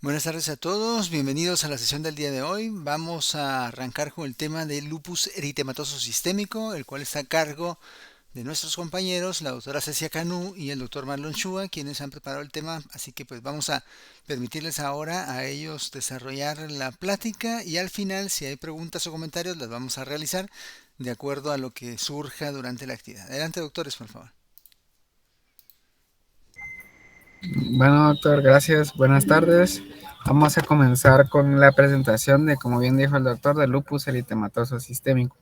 Buenas tardes a todos, bienvenidos a la sesión del día de hoy. Vamos a arrancar con el tema del lupus eritematoso sistémico, el cual está a cargo de nuestros compañeros, la doctora Cecia Canú y el doctor Marlon Chua, quienes han preparado el tema. Así que pues vamos a permitirles ahora a ellos desarrollar la plática y al final, si hay preguntas o comentarios, las vamos a realizar de acuerdo a lo que surja durante la actividad. Adelante, doctores, por favor. Bueno, doctor, gracias. Buenas tardes. Vamos a comenzar con la presentación de, como bien dijo el doctor, del lupus eritematoso sistémico.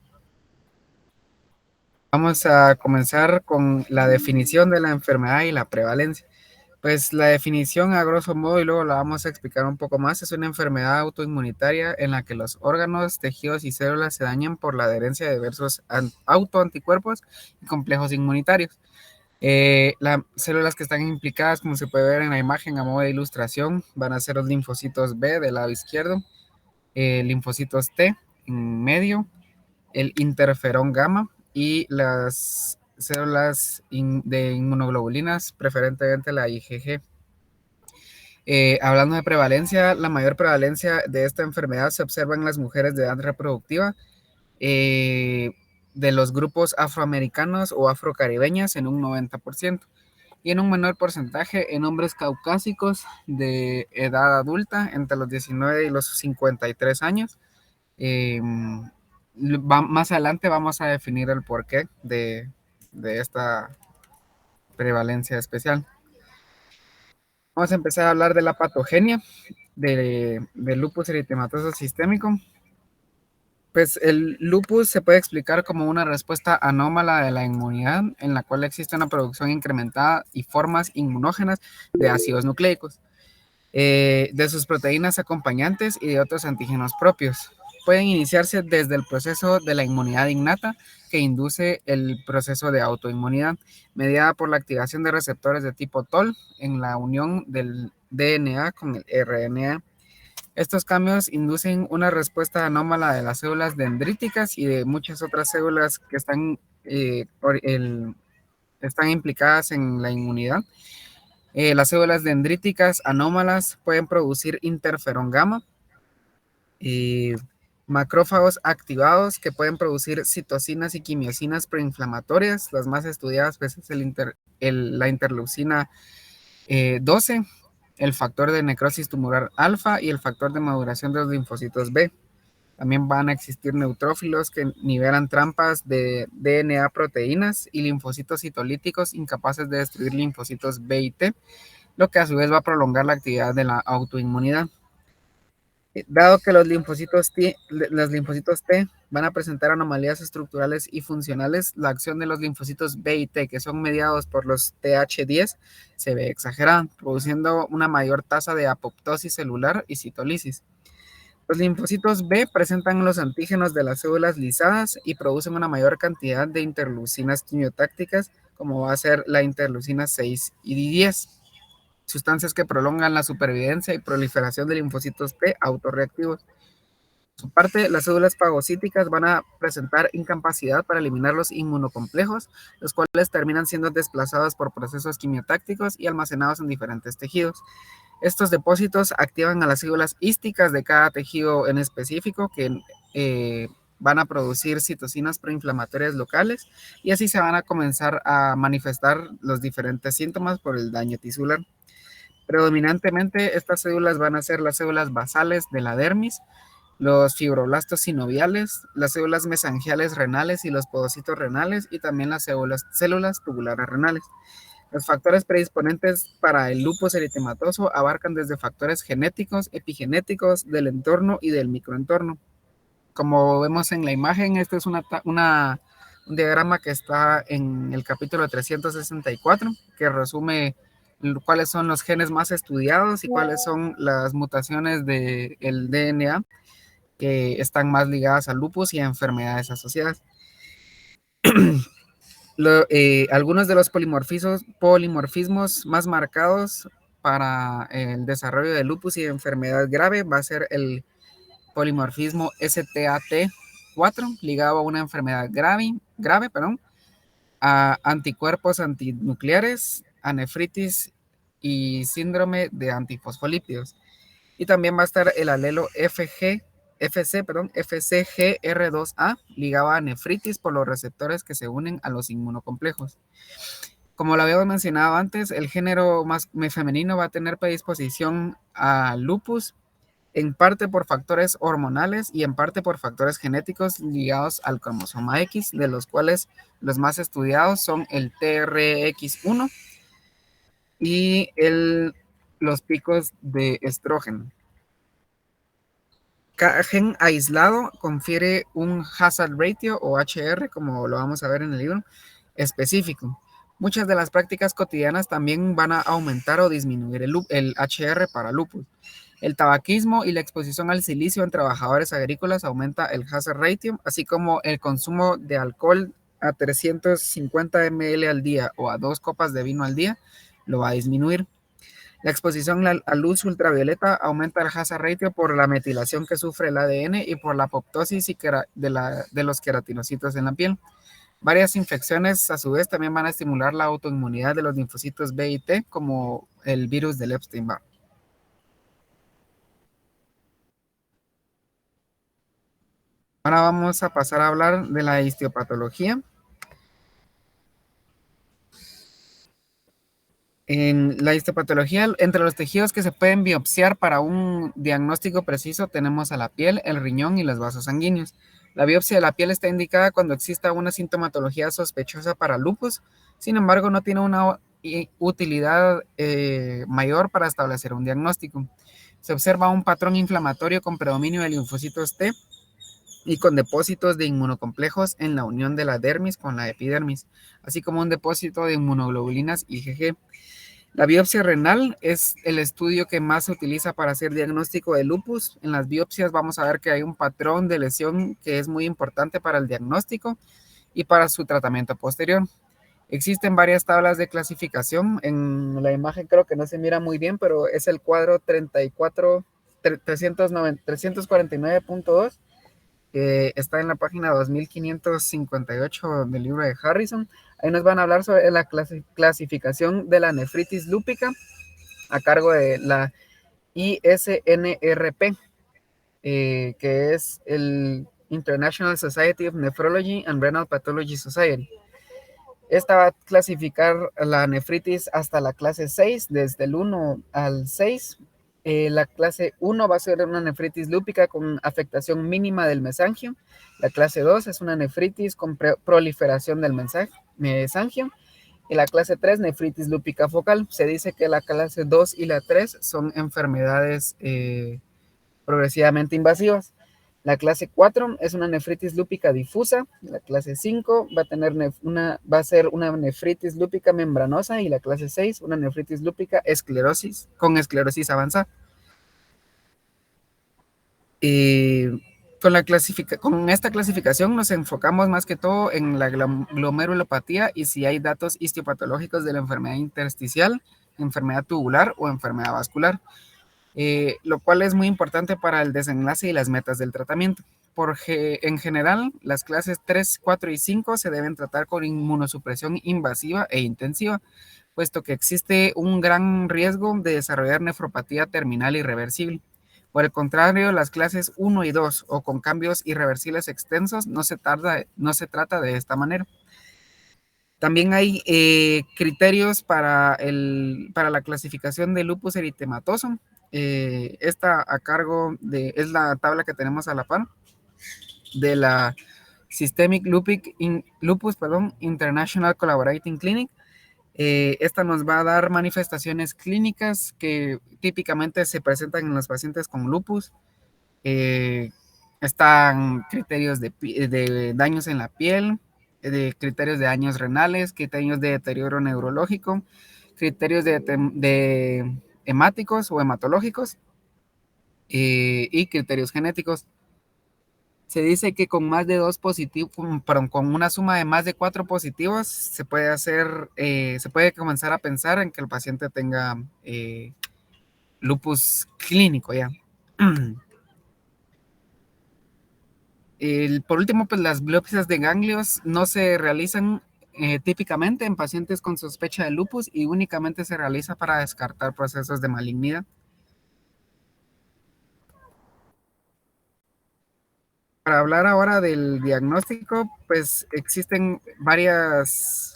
Vamos a comenzar con la definición de la enfermedad y la prevalencia. Pues la definición a grosso modo, y luego la vamos a explicar un poco más, es una enfermedad autoinmunitaria en la que los órganos, tejidos y células se dañan por la adherencia de diversos autoanticuerpos y complejos inmunitarios. Las células que están implicadas, como se puede ver en la imagen a modo de ilustración, van a ser los linfocitos B del lado izquierdo, linfocitos T en medio, el interferón gamma y las células de inmunoglobulinas, preferentemente la IgG. Hablando de prevalencia, la mayor prevalencia de esta enfermedad se observa en las mujeres de edad reproductiva, eh, de los grupos afroamericanos o afrocaribeñas en un 90%, y en un menor porcentaje en hombres caucásicos de edad adulta entre los 19 y los 53 años. Eh, Más adelante vamos a definir el porqué de esta prevalencia especial. Vamos a empezar a hablar de la patogenia del lupus eritematoso sistémico. Pues el lupus se puede explicar como una respuesta anómala de la inmunidad en la cual existe una producción incrementada y formas inmunógenas de ácidos nucleicos, de sus proteínas acompañantes y de otros antígenos propios. Pueden iniciarse desde el proceso de la inmunidad innata, que induce el proceso de autoinmunidad, mediada por la activación de receptores de tipo TOL en la unión del DNA con el RNA. Estos cambios inducen una respuesta anómala de las células dendríticas y de muchas otras células que están implicadas en la inmunidad. Las células dendríticas anómalas pueden producir interferón gamma y macrófagos activados que pueden producir citocinas y quimiosinas preinflamatorias. Las más estudiadas pues, es la interleucina 12, el factor de necrosis tumoral alfa y el factor de maduración de los linfocitos B. También van a existir neutrófilos que nivelan trampas de DNA proteínas y linfocitos citolíticos incapaces de destruir linfocitos B y T, lo que a su vez va a prolongar la actividad de la autoinmunidad. Dado que los linfocitos T van a presentar anomalías estructurales y funcionales, la acción de los linfocitos B y T, que son mediados por los TH10, se ve exagerada, produciendo una mayor tasa de apoptosis celular y citolisis. Los linfocitos B presentan los antígenos de las células lisadas y producen una mayor cantidad de interleucinas quimiotácticas, como va a ser la interleucina 6 y 10, sustancias que prolongan la supervivencia y proliferación de linfocitos T autorreactivos. Por su parte, las células fagocíticas van a presentar incapacidad para eliminar los inmunocomplejos, los cuales terminan siendo desplazados por procesos quimiotácticos y almacenados en diferentes tejidos. Estos depósitos activan a las células hísticas de cada tejido en específico que van a producir citocinas proinflamatorias locales, y así se van a comenzar a manifestar los diferentes síntomas por el daño tisular. Predominantemente estas células van a ser las células basales de la dermis, los fibroblastos sinoviales, las células mesangiales renales y los podocitos renales, y también las células tubulares renales. Los factores predisponentes para el lupus eritematoso abarcan desde factores genéticos, epigenéticos, del entorno y del microentorno. Como vemos en la imagen, este es un diagrama que está en el capítulo 364, que resume cuáles son los genes más estudiados y cuáles son las mutaciones del DNA que están más ligadas al lupus y a enfermedades asociadas. Algunos de los polimorfismos más marcados para el desarrollo de lupus y de enfermedad grave va a ser el polimorfismo STAT4, ligado a una enfermedad grave, a anticuerpos antinucleares, a nefritis y síndrome de antifosfolípidos. Y también va a estar el alelo FCGR2A ligado a nefritis por los receptores que se unen a los inmunocomplejos. Como lo habíamos mencionado antes, el género más femenino va a tener predisposición a lupus, en parte por factores hormonales y en parte por factores genéticos ligados al cromosoma X, de los cuales los más estudiados son el TRX1 y los picos de estrógeno. Cada gen aislado confiere un hazard ratio o HR, como lo vamos a ver en el libro, específico. Muchas de las prácticas cotidianas también van a aumentar o disminuir el HR para lupus. El tabaquismo y la exposición al silicio en trabajadores agrícolas aumenta el hazard ratio, así como el consumo de alcohol a 350 ml al día o a 2 copas de vino al día lo va a disminuir. La exposición a luz ultravioleta aumenta el hazard ratio por la metilación que sufre el ADN y por la apoptosis de los queratinocitos en la piel. Varias infecciones, a su vez, también van a estimular la autoinmunidad de los linfocitos B y T, como el virus del Epstein-Barr. Ahora vamos a pasar a hablar de la histiopatología. En la histopatología, entre los tejidos que se pueden biopsiar para un diagnóstico preciso, tenemos a la piel, el riñón y los vasos sanguíneos. La biopsia de la piel está indicada cuando exista una sintomatología sospechosa para lupus, sin embargo, no tiene una utilidad mayor para establecer un diagnóstico. Se observa un patrón inflamatorio con predominio de linfocitos T y con depósitos de inmunocomplejos en la unión de la dermis con la epidermis, así como un depósito de inmunoglobulinas IgG. La biopsia renal es el estudio que más se utiliza para hacer diagnóstico de lupus. En las biopsias vamos a ver que hay un patrón de lesión que es muy importante para el diagnóstico y para su tratamiento posterior. Existen varias tablas de clasificación. En la imagen creo que no se mira muy bien, pero es el cuadro 349.2, que está en la página 2558 del libro de Harrison. Ahí nos van a hablar sobre la clasificación de la nefritis lúpica a cargo de la ISNRP, que es el International Society of Nephrology and Renal Pathology Society. Esta va a clasificar la nefritis hasta la clase 6, desde el 1 al 6. La clase 1 va a ser una nefritis lúpica con afectación mínima del mesangio. La clase 2 es una nefritis con proliferación del mesangio. Y la clase 3, nefritis lúpica focal. Se dice que la clase 2 y la 3 son enfermedades progresivamente invasivas. La clase 4 es una nefritis lúpica difusa. La clase 5 va a ser una nefritis lúpica membranosa. Y la clase 6, una nefritis lúpica con esclerosis avanzada. Con esta clasificación nos enfocamos más que todo en la glomerulopatía y si hay datos histiopatológicos de la enfermedad intersticial, enfermedad tubular o enfermedad vascular. Lo cual es muy importante para el desenlace y las metas del tratamiento. Porque en general, las clases 3, 4 y 5 se deben tratar con inmunosupresión invasiva e intensiva, puesto que existe un gran riesgo de desarrollar nefropatía terminal irreversible. Por el contrario, las clases 1 y 2 o con cambios irreversibles extensos no se trata de esta manera. También hay criterios para la clasificación de lupus eritematoso. Esta a cargo es la tabla que tenemos a la par de la Systemic Lupus International Collaborating Clinic. Esta nos va a dar manifestaciones clínicas que típicamente se presentan en los pacientes con lupus. Están criterios de daños en la piel, de criterios de daños renales, criterios de deterioro neurológico, criterios de hemáticos o hematológicos y criterios genéticos. Se dice que con más de 2 positivos, con una suma de más de 4 positivos, se puede comenzar a pensar en que el paciente tenga lupus clínico ya. Por último, pues las biopsias de ganglios no se realizan típicamente en pacientes con sospecha de lupus y únicamente se realiza para descartar procesos de malignidad. Para hablar ahora del diagnóstico, pues existen varias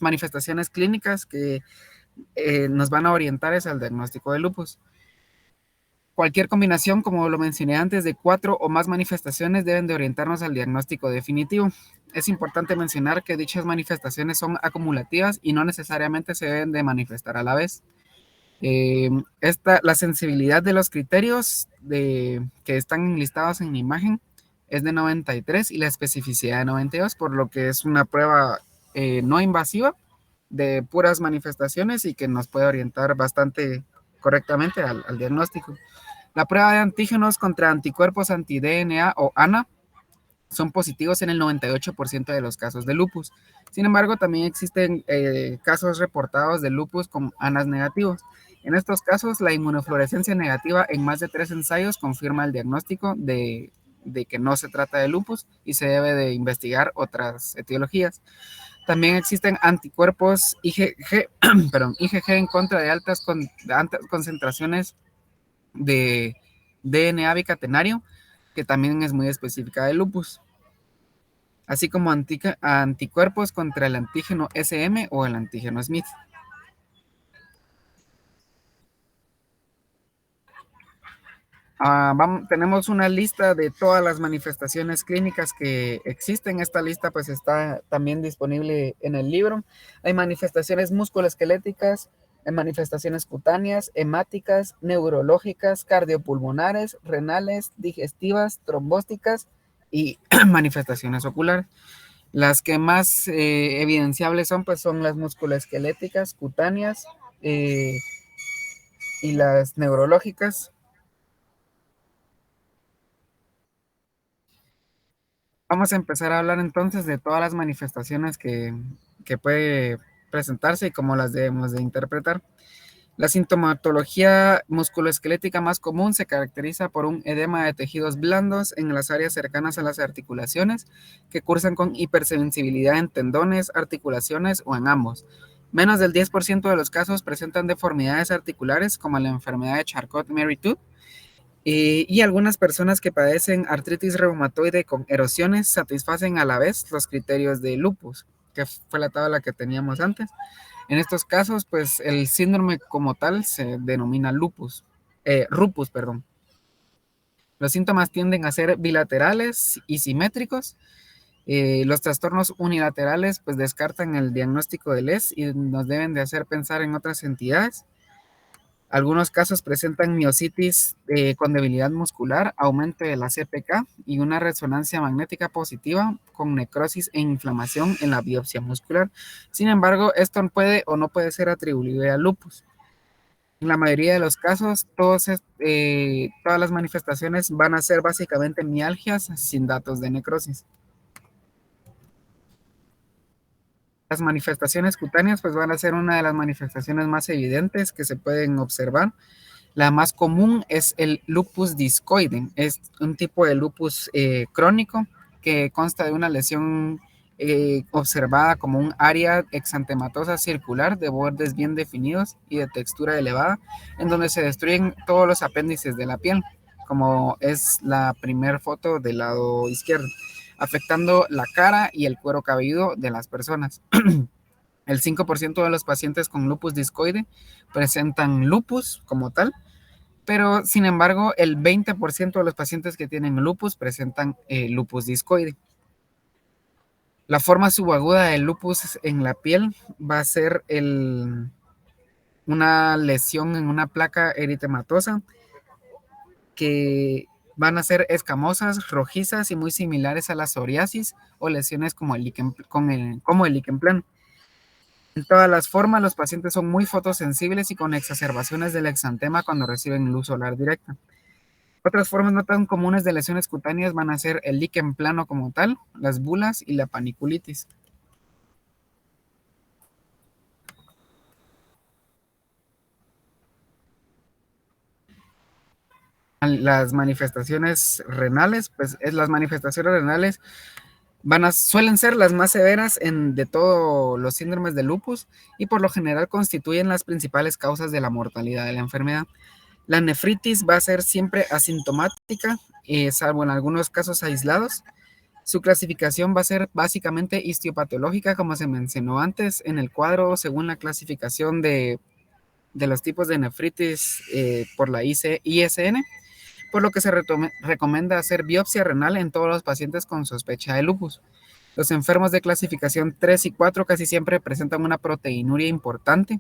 manifestaciones clínicas que nos van a orientar hacia el diagnóstico de lupus. Cualquier combinación, como lo mencioné antes, de 4 o más manifestaciones deben de orientarnos al diagnóstico definitivo. Es importante mencionar que dichas manifestaciones son acumulativas y no necesariamente se deben de manifestar a la vez. La sensibilidad de los criterios que están listados en la imagen es de 93 y la especificidad de 92, por lo que es una prueba no invasiva de puras manifestaciones y que nos puede orientar bastante correctamente al diagnóstico. La prueba de antígenos contra anticuerpos anti-DNA o ANA son positivos en el 98% de los casos de lupus. Sin embargo, también existen casos reportados de lupus con ANAs negativos. En estos casos, la inmunofluorescencia negativa en más de 3 ensayos confirma el diagnóstico de que no se trata de lupus y se debe de investigar otras etiologías. También existen anticuerpos IgG, IgG en contra de altas concentraciones de DNA bicatenario, que también es muy específica de lupus, así como anticuerpos contra el antígeno SM o el antígeno Smith. Tenemos una lista de todas las manifestaciones clínicas que existen. Esta lista pues está también disponible en el libro. Hay manifestaciones musculoesqueléticas, hay manifestaciones cutáneas, hemáticas, neurológicas, cardiopulmonares, renales, digestivas, trombósticas y manifestaciones oculares. Las que más evidenciables son, pues, son las musculoesqueléticas, cutáneas y las neurológicas. Vamos a empezar a hablar entonces de todas las manifestaciones que puede presentarse y cómo las debemos de interpretar. La sintomatología musculoesquelética más común se caracteriza por un edema de tejidos blandos en las áreas cercanas a las articulaciones que cursan con hipersensibilidad en tendones, articulaciones o en ambos. Menos del 10% de los casos presentan deformidades articulares como la enfermedad de Charcot-Marie-Tooth y algunas personas que padecen artritis reumatoide con erosiones satisfacen a la vez los criterios de lupus, que fue la tabla que teníamos antes. En estos casos, pues el síndrome como tal se denomina lupus, perdón. Los síntomas tienden a ser bilaterales y simétricos. Los trastornos unilaterales pues descartan el diagnóstico del LES y nos deben de hacer pensar en otras entidades. Algunos casos presentan miositis con debilidad muscular, aumento de la CPK y una resonancia magnética positiva con necrosis e inflamación en la biopsia muscular. Sin embargo, esto puede o no puede ser atribuible al lupus. En la mayoría de los casos, todas las manifestaciones van a ser básicamente mialgias sin datos de necrosis. Las manifestaciones cutáneas pues van a ser una de las manifestaciones más evidentes que se pueden observar. La más común es el lupus discoide. Es un tipo de lupus crónico que consta de una lesión observada como un área exantematosa circular de bordes bien definidos y de textura elevada, en donde se destruyen todos los apéndices de la piel, como es la primera foto del lado izquierdo, afectando la cara y el cuero cabelludo de las personas. El 5% de los pacientes con lupus discoide presentan lupus como tal, pero sin embargo el 20% de los pacientes que tienen lupus presentan lupus discoide. La forma subaguda del lupus en la piel va a ser una lesión en una placa eritematosa que van a ser escamosas, rojizas y muy similares a la psoriasis o lesiones como el líquen plano. En todas las formas, los pacientes son muy fotosensibles y con exacerbaciones del exantema cuando reciben luz solar directa. Otras formas no tan comunes de lesiones cutáneas van a ser el líquen plano como tal, las bulas y la paniculitis. Las manifestaciones renales, pues las manifestaciones renales suelen ser las más severas de todos los síndromes de lupus y por lo general constituyen las principales causas de la mortalidad de la enfermedad. La nefritis va a ser siempre asintomática salvo en algunos casos aislados. Su clasificación va a ser básicamente histiopatológica, como se mencionó antes en el cuadro, según la clasificación de los tipos de nefritis por la ISN, por lo que se recomienda hacer biopsia renal en todos los pacientes con sospecha de lupus. Los enfermos de clasificación 3 y 4 casi siempre presentan una proteinuria importante,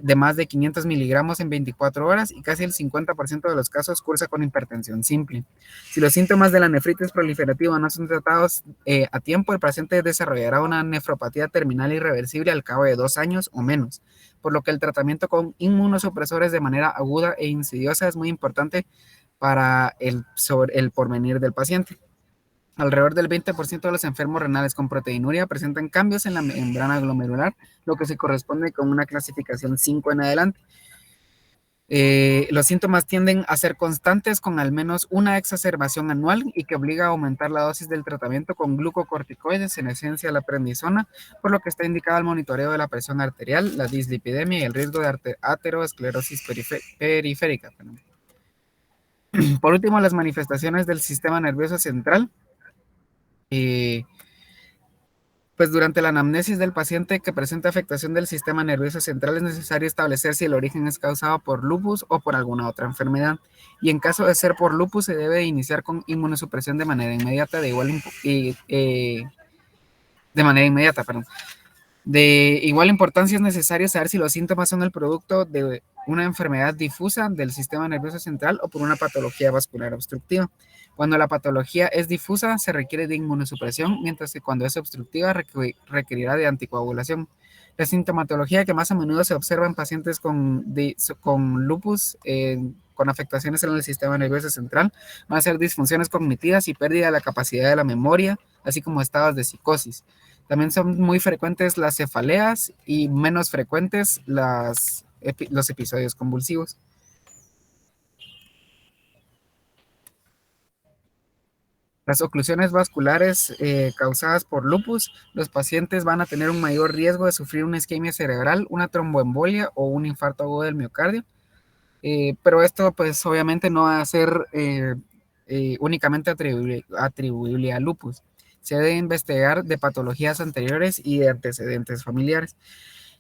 de más de 500 miligramos en 24 horas, y casi el 50% de los casos cursa con hipertensión simple. Si los síntomas de la nefritis proliferativa no son tratados a tiempo, el paciente desarrollará una nefropatía terminal irreversible al cabo de 2 años o menos, por lo que el tratamiento con inmunosupresores de manera aguda e insidiosa es muy importante para el porvenir del paciente. Alrededor del 20% de los enfermos renales con proteinuria presentan cambios en la membrana glomerular, lo que se corresponde con una clasificación 5 en adelante. Los síntomas tienden a ser constantes con al menos una exacerbación anual y que obliga a aumentar la dosis del tratamiento con glucocorticoides, en esencia la prednisona, por lo que está indicado el monitoreo de la presión arterial, la dislipidemia y el riesgo de aterosclerosis periférica. Por último, las manifestaciones del sistema nervioso central. Pues durante la anamnesis del paciente que presenta afectación del sistema nervioso central es necesario establecer si el origen es causado por lupus o por alguna otra enfermedad. Y en caso de ser por lupus, se debe iniciar con inmunosupresión de manera inmediata, de igual importancia es necesario saber si los síntomas son el producto de una enfermedad difusa del sistema nervioso central o por una patología vascular obstructiva. Cuando la patología es difusa, se requiere de inmunosupresión, mientras que cuando es obstructiva, requerirá de anticoagulación. La sintomatología que más a menudo se observa en pacientes con lupus, con afectaciones en el sistema nervioso central, van a ser disfunciones cognitivas y pérdida de la capacidad de la memoria, así como estados de psicosis. También son muy frecuentes las cefaleas y menos frecuentes los episodios convulsivos. Las oclusiones vasculares causadas por lupus, los pacientes van a tener un mayor riesgo de sufrir una isquemia cerebral, una tromboembolia o un infarto agudo del miocardio. Pero esto pues obviamente no va a ser únicamente atribuible a lupus. Se debe investigar de patologías anteriores y de antecedentes familiares.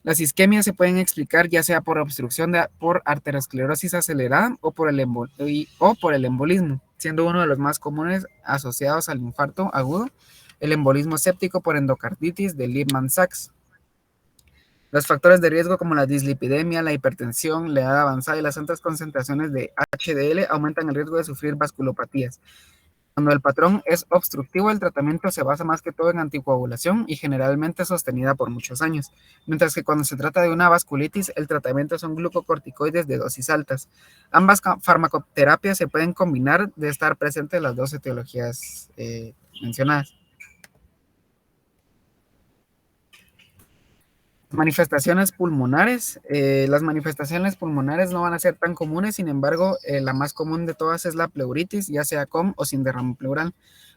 Las isquemias se pueden explicar ya sea por obstrucción por arteriosclerosis acelerada o por el embolismo, siendo uno de los más comunes asociados al infarto agudo, el embolismo séptico por endocarditis de Lehmann-Sachs. Los factores de riesgo como la dislipidemia, la hipertensión, la edad avanzada y las altas concentraciones de HDL aumentan el riesgo de sufrir vasculopatías. Cuando el patrón es obstructivo, el tratamiento se basa más que todo en anticoagulación y generalmente sostenida por muchos años, mientras que cuando se trata de una vasculitis, el tratamiento son glucocorticoides de dosis altas. Ambas farmacoterapias se pueden combinar de estar presentes las dos etiologías mencionadas. Manifestaciones pulmonares. Las manifestaciones pulmonares no van a ser tan comunes, sin embargo, la más común de todas es la pleuritis, ya sea con o sin derrame pleural.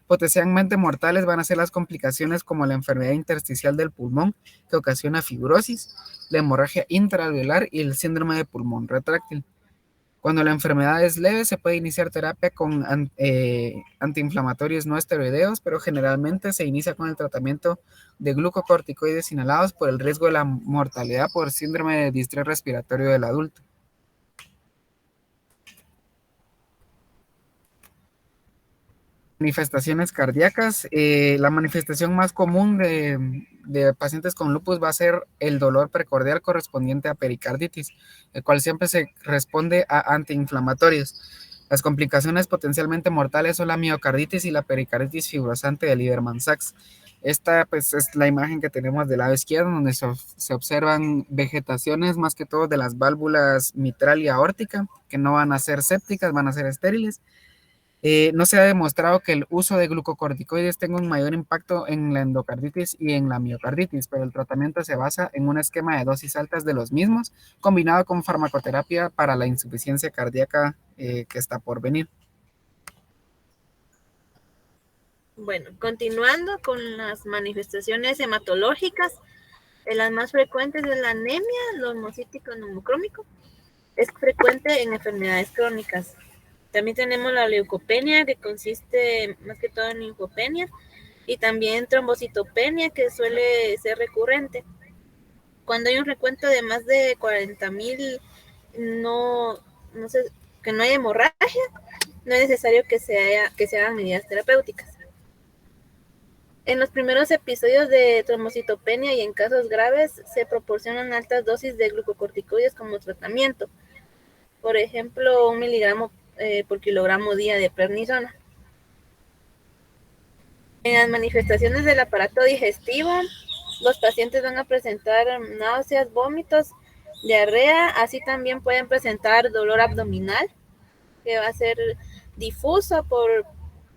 Potencialmente mortales van a ser las complicaciones como la enfermedad intersticial del pulmón, que ocasiona fibrosis, la hemorragia intraalveolar y el síndrome de pulmón retráctil. Cuando la enfermedad es leve, se puede iniciar terapia con antiinflamatorios no esteroideos, pero generalmente se inicia con el tratamiento de glucocorticoides inhalados por el riesgo de la mortalidad por síndrome de distrés respiratorio del adulto. Manifestaciones cardíacas. La manifestación más común de pacientes con lupus va a ser el dolor precordial correspondiente a pericarditis, el cual siempre se responde a antiinflamatorios. Las complicaciones potencialmente mortales son la miocarditis y la pericarditis fibrosante de Lieberman-Sachs. Esta pues es la imagen que tenemos del lado izquierdo, donde se observan vegetaciones más que todo de las válvulas mitral y aórtica, que no van a ser sépticas, van a ser estériles. No se ha demostrado que el uso de glucocorticoides tenga un mayor impacto en la endocarditis y en la miocarditis, pero el tratamiento se basa en un esquema de dosis altas de los mismos, combinado con farmacoterapia para la insuficiencia cardíaca que está por venir. Bueno, continuando con las manifestaciones hematológicas, las más frecuentes es la anemia, lomocítico neumocrómico. Es frecuente en enfermedades crónicas. También tenemos la leucopenia, que consiste más que todo en linfopenia, y también trombocitopenia, que suele ser recurrente. Cuando hay un recuento de más de 40,000, que no haya hemorragia, no es necesario que se hagan medidas terapéuticas. En los primeros episodios de trombocitopenia y en casos graves se proporcionan altas dosis de glucocorticoides como tratamiento. Por ejemplo, 1 miligramo por kilogramo día de prednisona. En las manifestaciones del aparato digestivo, los pacientes van a presentar náuseas, vómitos, diarrea, así también pueden presentar dolor abdominal, que va a ser difuso por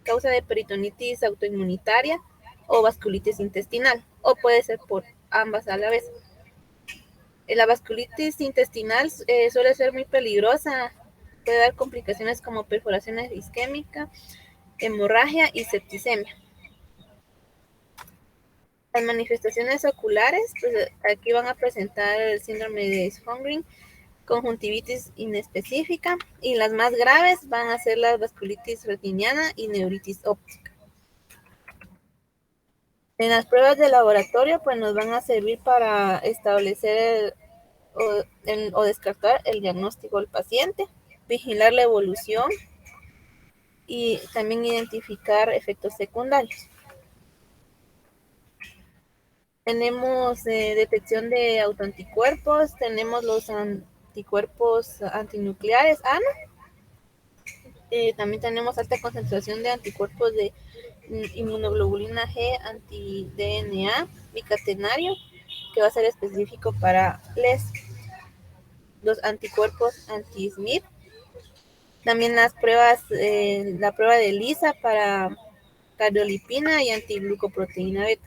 causa de peritonitis autoinmunitaria o vasculitis intestinal, o puede ser por ambas a la vez. La vasculitis intestinal suele ser muy peligrosa, puede dar complicaciones como perforaciones isquémicas, hemorragia y septicemia. Las manifestaciones oculares, pues aquí van a presentar el síndrome de Sjögren, conjuntivitis inespecífica, y las más graves van a ser la vasculitis retiniana y neuritis óptica. En las pruebas de laboratorio, pues nos van a servir para establecer o descartar el diagnóstico del paciente, vigilar la evolución y también identificar efectos secundarios. Tenemos detección de autoanticuerpos, tenemos los anticuerpos antinucleares, también tenemos alta concentración de anticuerpos de inmunoglobulina G anti-DNA bicatenario, que va a ser específico para los anticuerpos anti-SMIP. También la prueba de ELISA para cardiolipina y antiglucoproteína beta.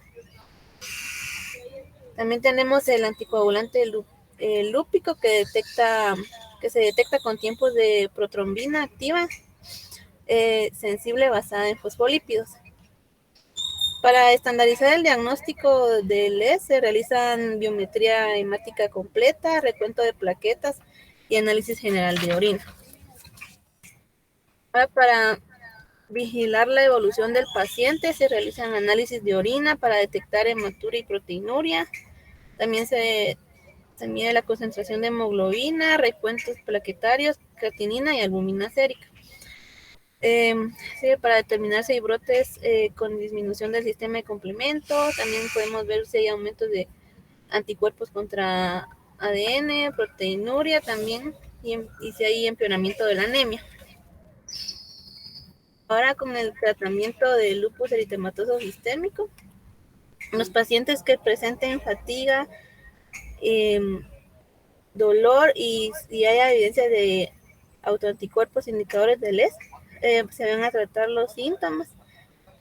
También tenemos el anticoagulante lúpico que se detecta con tiempos de protrombina activa sensible basada en fosfolípidos. Para estandarizar el diagnóstico del LES se realizan biometría hemática completa, recuento de plaquetas y análisis general de orina. Ahora, para vigilar la evolución del paciente se realizan análisis de orina para detectar hematuria y proteinuria. También se mide la concentración de hemoglobina, recuentos plaquetarios, creatinina y albúmina sérica. Para determinar si hay brotes con disminución del sistema de complemento. También podemos ver si hay aumentos de anticuerpos contra ADN, proteinuria también, y si hay empeoramiento de la anemia. Ahora, con el tratamiento de lupus eritematoso sistémico, los pacientes que presenten fatiga, dolor y hay evidencia de autoanticuerpos indicadores de LES, se van a tratar los síntomas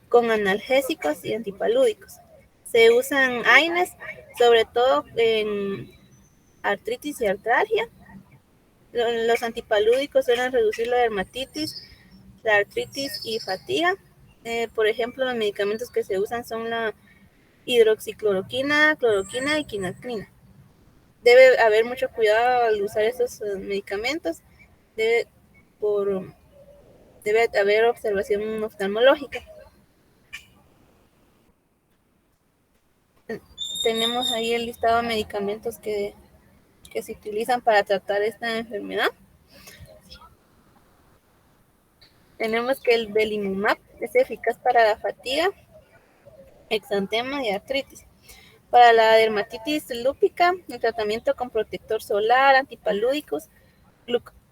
con analgésicos y antipalúdicos. Se usan AINES, sobre todo en artritis y artralgia. Los antipalúdicos suelen reducir la dermatitis, la artritis y fatiga. Por ejemplo, los medicamentos que se usan son la hidroxicloroquina, cloroquina y quinacrina. Debe haber mucho cuidado al usar estos medicamentos. Debe haber observación oftalmológica. Tenemos ahí el listado de medicamentos que se utilizan para tratar esta enfermedad. Tenemos que el belimumab es eficaz para la fatiga, exantema y artritis. Para la dermatitis lúpica, el tratamiento con protector solar, antipalúdicos,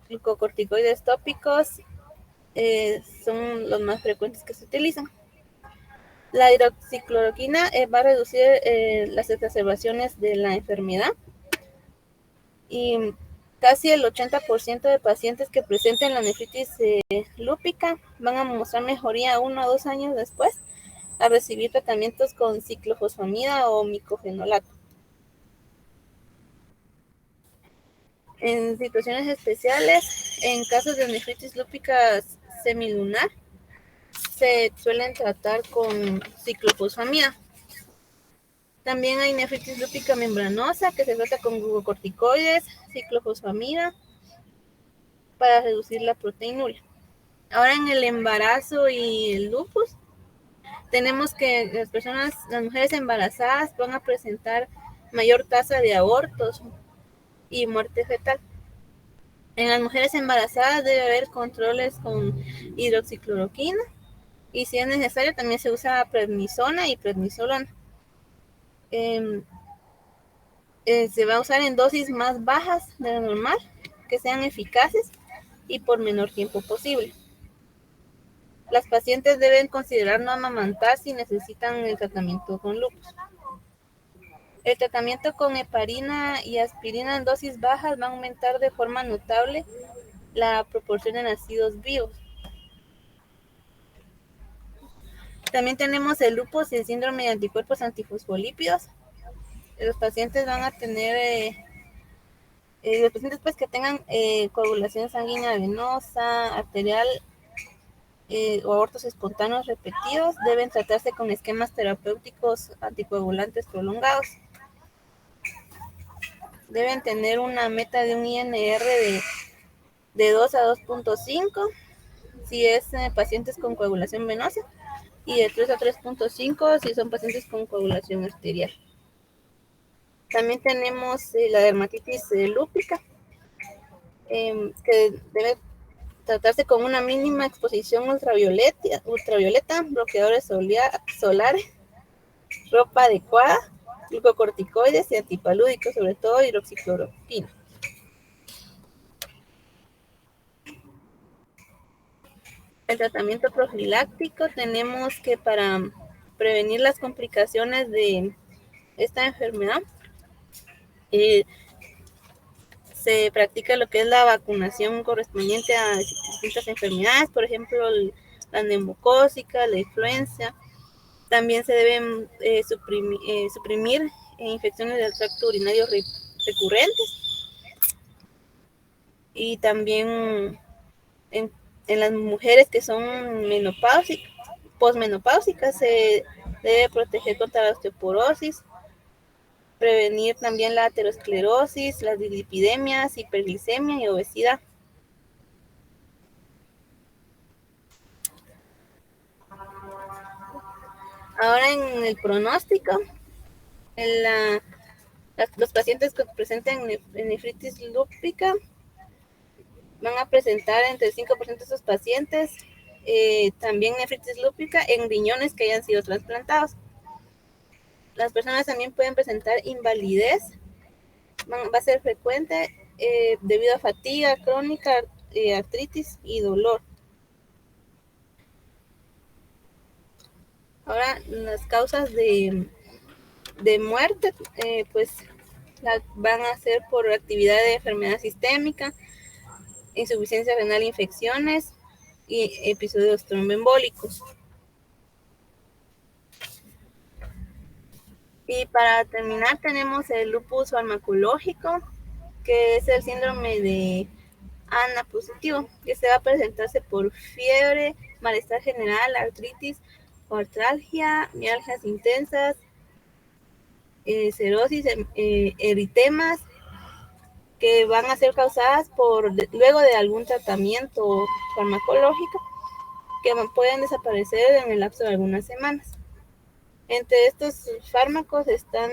glucocorticoides tópicos son los más frecuentes que se utilizan. La hidroxicloroquina va a reducir las exacerbaciones de la enfermedad, y casi el 80% de pacientes que presenten la nefritis lúpica van a mostrar mejoría 1 o 2 años después a recibir tratamientos con ciclofosfamida o micofenolato. En situaciones especiales, en casos de nefritis lúpica semilunar, se suelen tratar con ciclofosfamida. También hay nefritis lúpica membranosa que se trata con glucocorticoides, ciclofosfamida para reducir la proteinuria. Ahora en el embarazo y el lupus, tenemos que las mujeres embarazadas van a presentar mayor tasa de abortos y muerte fetal. En las mujeres embarazadas debe haber controles con hidroxicloroquina y si es necesario también se usa prednisona y prednisolona. Se va a usar en dosis más bajas de lo normal, que sean eficaces y por menor tiempo posible. Las pacientes deben considerar no amamantar si necesitan el tratamiento con lupus. El tratamiento con heparina y aspirina en dosis bajas va a aumentar de forma notable la proporción de nacidos vivos. También tenemos el lupus y el síndrome de anticuerpos antifosfolípidos. Los pacientes van a tener, los pacientes pues que tengan coagulación sanguínea venosa, arterial o abortos espontáneos repetidos deben tratarse con esquemas terapéuticos anticoagulantes prolongados. Deben tener una meta de un INR de 2 a 2.5 si es pacientes con coagulación venosa y de 3 a 3.5 si son pacientes con coagulación arterial. También tenemos la dermatitis lúpica, que debe tratarse con una mínima exposición ultravioleta, bloqueadores solares, ropa adecuada, glucocorticoides y antipalúdicos, sobre todo hidroxicloroquina. El tratamiento profiláctico tenemos que para prevenir las complicaciones de esta enfermedad, se practica lo que es la vacunación correspondiente a distintas enfermedades, por ejemplo, la neumocócica, la influenza. También se deben suprimir infecciones del tracto urinario recurrentes. Y también en las mujeres que son posmenopáusicas se debe proteger contra la osteoporosis, prevenir también la aterosclerosis, las dislipidemias, hiperglicemia y obesidad. Ahora en el pronóstico, los pacientes que presenten nefritis lúpica van a presentar entre el 5% de esos pacientes también nefritis lúpica en riñones que hayan sido trasplantados. Las personas también pueden presentar invalidez, va a ser frecuente debido a fatiga crónica, artritis y dolor. Ahora, las causas de muerte, pues van a ser por actividad de enfermedad sistémica, insuficiencia renal, infecciones y episodios tromboembólicos. Y para terminar tenemos el lupus farmacológico, que es el síndrome de ANA positivo, que se va a presentarse por fiebre, malestar general, artritis o artralgia, mialgias intensas, cirrosis, eritemas, que van a ser causadas luego de algún tratamiento farmacológico, que pueden desaparecer en el lapso de algunas semanas. Entre estos fármacos están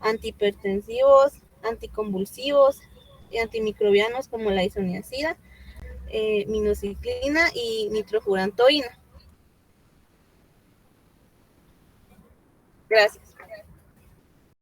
antihipertensivos, anticonvulsivos y antimicrobianos como la isoniazida, minoxidilina y nitrofurantoína. Gracias.